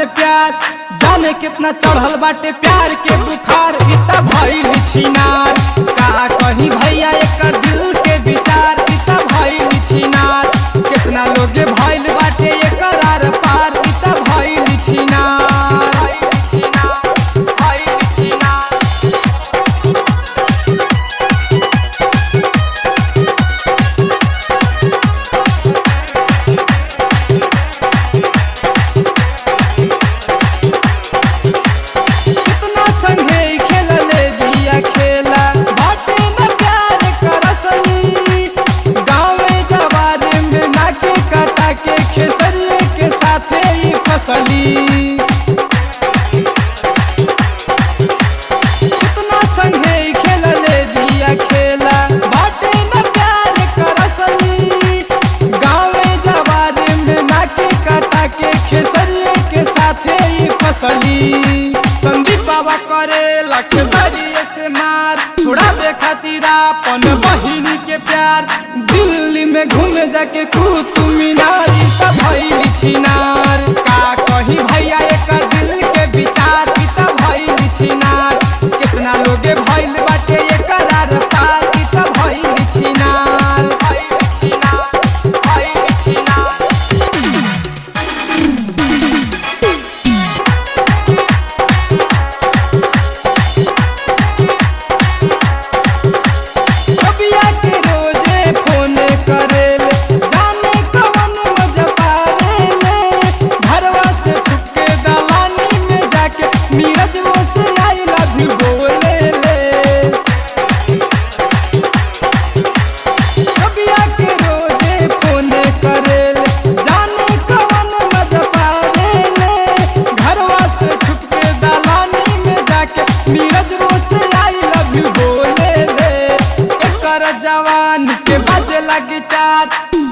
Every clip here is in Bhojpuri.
से प्यार, जाने कितना चढ़ल बाटे प्यार के बुखार। इता भइल छिनार, का कहीं भैया एकर दिल के विचार। इता भइल छिनार, कितना लोगे भइल बाटे एकर आर पार। इता भइल छिनार, भइल छिनार। कितना संगे खेलले बिया खेला, बाटे न प्यार करसनी। गाँव जवार में नाके काटा के खेसरिए के साथे ही फसली। कितना संगे खेलले बिया खेला, बाटे न प्यार करसनी। गाँव जवार में नाके काटा के खेसरिए के साथे ही फसली। संदीप बाबा करे लखेसरिए से मार, छुड़ावे खातिर अपन बहिनी के प्यार। दिल्ली में घूमे जाके कुतुब मीनार। इता भइल छिनार, का कहीं भैया एकर दिल के विचार। इता भइल छिनार, कितना लोगे भइल बाटे एकर आर पार। इता भइल छिनार, भइल छिनार, भइल छिनार। कबिया के रोजे फोन करेले, जाने कवन मजा पावेले। घरवा से छुप के दलानी में जाके नीरजवा से आई लव यू बोलेले। कबिया के रोजे फोन करेले, जाने कवन मजा पावेले। घरवा से छुप के दलानी में जाके नीरजवा से आई लव यू बोलेले। एकर जवान के बाजे लगी चार,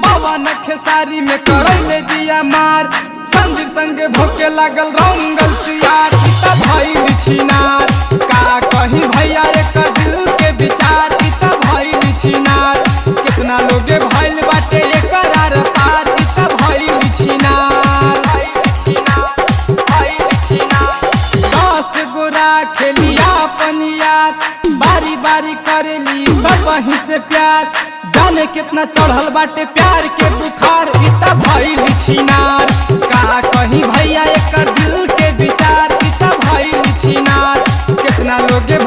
पवन खेसारी में करैले दिया मार। संदीप संगे भोके लागल रंगल सियार। इता भइल छिनार, का कहीं भैया एकर दिल के विचार। इता भइल छिनार, कितना लोगे भइल बाटे एकर आर पार। इता भइल छिनार, भइल छिनार, भइल छिनार। 10 गोरा खेलिया अपन यार, बारी बारी करेली सब वहीं से प्यार। जाने कितना चढ़ल बाटे प्यार के बुखार। इता भइल छिनार, का कहीं भैया एकर दिल के विचार। इता भइल छिनार, कितना लोगे